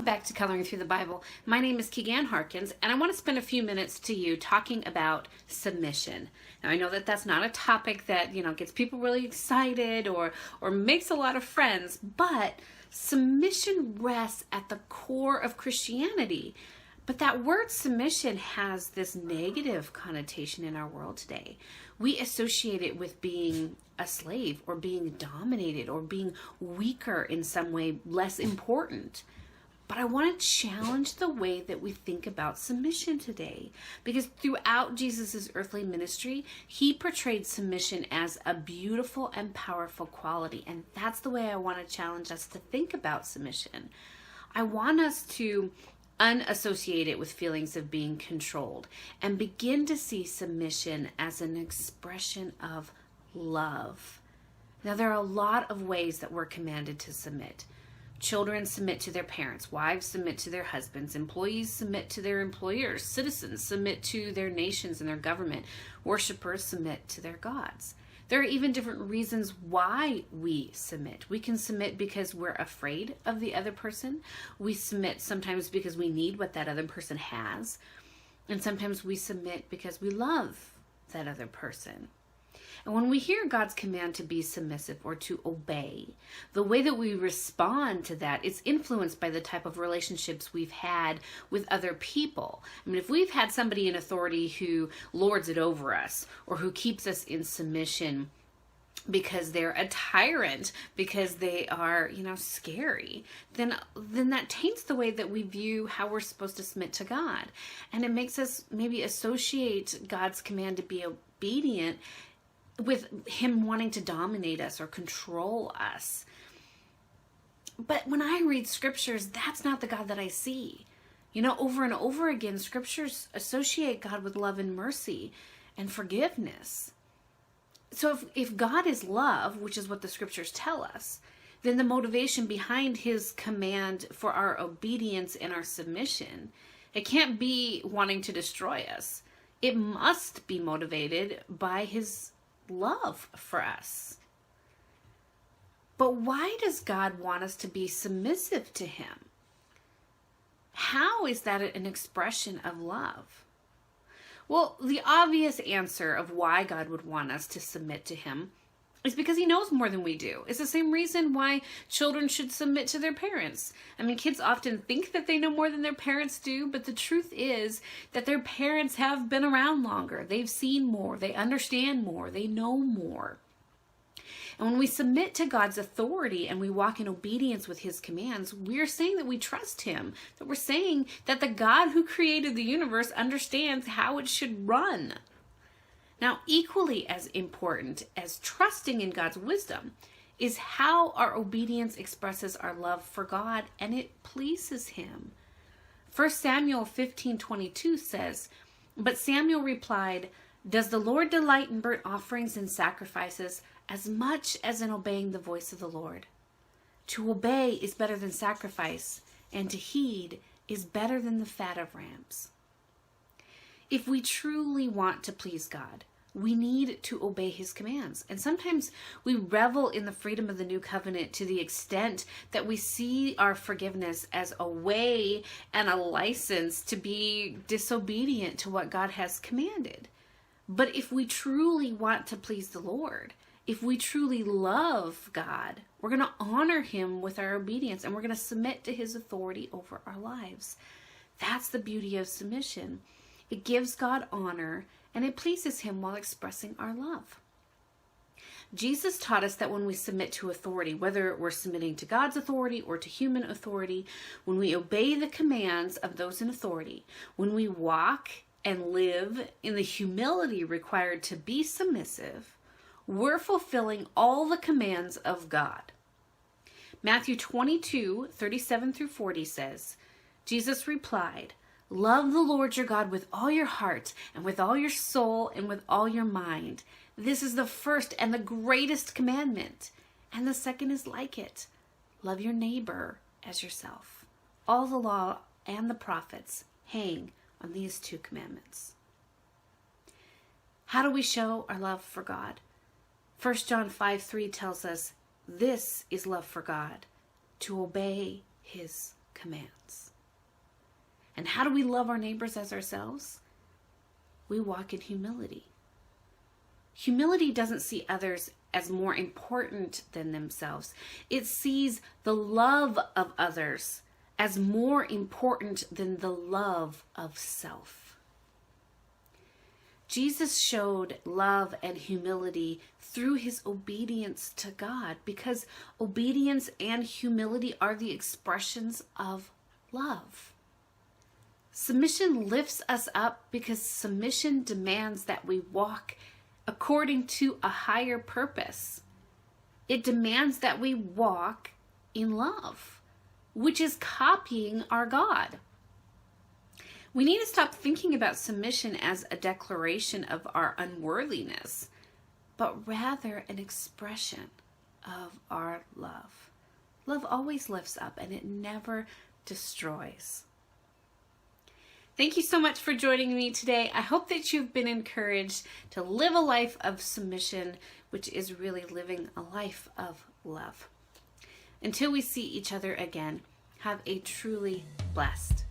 back to Coloring Through the Bible. My name is Keegan Harkins, and I want to spend a few minutes to you talking about submission. Now, I know that that's not a topic that, gets people really excited or makes a lot of friends, but submission rests at the core of Christianity. But that word submission has this negative connotation in our world today. We associate it with being a slave or being dominated or being weaker in some way, less important. But I want to challenge the way that we think about submission today, because throughout Jesus' earthly ministry, he portrayed submission as a beautiful and powerful quality. And that's the way I want to challenge us to think about submission. I want us to unassociate it with feelings of being controlled and begin to see submission as an expression of love. Now, there are a lot of ways that we're commanded to submit. Children submit to their parents, wives submit to their husbands, employees submit to their employers, citizens submit to their nations and their government, worshipers submit to their gods. There are even different reasons why we submit. We can submit because we're afraid of the other person. We submit sometimes because we need what that other person has. And sometimes we submit because we love that other person. And when we hear God's command to be submissive or to obey, the way that we respond to that is influenced by the type of relationships we've had with other people. I mean, if we've had somebody in authority who lords it over us or who keeps us in submission because they're a tyrant, because they are, scary, then that taints the way that we view how we're supposed to submit to God. And it makes us maybe associate God's command to be obedient with him wanting to dominate us or control us. But when I read scriptures, that's not the God that I see. Over and over again, scriptures associate God with love and mercy and forgiveness. So if God is love, which is what the scriptures tell us, then the motivation behind his command for our obedience and our submission, it can't be wanting to destroy us. It must be motivated by his love for us. But why does God want us to be submissive to him? How is that an expression of love? Well, the obvious answer of why God would want us to submit to him is because he knows more than we do. It's the same reason why children should submit to their parents. I mean, kids often think that they know more than their parents do, but the truth is that their parents have been around longer. They've seen more. They understand more. They know more. And when we submit to God's authority and we walk in obedience with his commands, we're saying that we trust him, that we're saying that the God who created the universe understands how it should run. Now, equally as important as trusting in God's wisdom is how our obedience expresses our love for God and it pleases him. 1 Samuel 15:22 says, "But Samuel replied, 'Does the Lord delight in burnt offerings and sacrifices as much as in obeying the voice of the Lord? To obey is better than sacrifice, and to heed is better than the fat of rams.'" If we truly want to please God, we need to obey his commands. And sometimes we revel in the freedom of the new covenant to the extent that we see our forgiveness as a way and a license to be disobedient to what God has commanded. But if we truly want to please the Lord, if we truly love God, we're going to honor him with our obedience and we're going to submit to his authority over our lives. That's the beauty of submission. It gives God honor and it pleases him while expressing our love. Jesus taught us that when we submit to authority, whether we're submitting to God's authority or to human authority, when we obey the commands of those in authority, when we walk and live in the humility required to be submissive, we're fulfilling all the commands of God. Matthew 22:37-40 says, Jesus replied, "Love the Lord your God with all your heart and with all your soul and with all your mind. This is the first and the greatest commandment. And the second is like it. Love your neighbor as yourself. All the law and the prophets hang on these two commandments." How do we show our love for God? 1 John 5:3 tells us, this is love for God, to obey his commands. And how do we love our neighbors as ourselves? We walk in humility. Humility doesn't see others as more important than themselves. It sees the love of others as more important than the love of self. Jesus showed love and humility through his obedience to God, because obedience and humility are the expressions of love. Submission lifts us up because submission demands that we walk according to a higher purpose. It demands that we walk in love, which is copying our God. We need to stop thinking about submission as a declaration of our unworthiness, but rather an expression of our love. Love always lifts up and it never destroys. Thank you so much for joining me today. I hope that you've been encouraged to live a life of submission, which is really living a life of love. Until we see each other again, have a truly blessed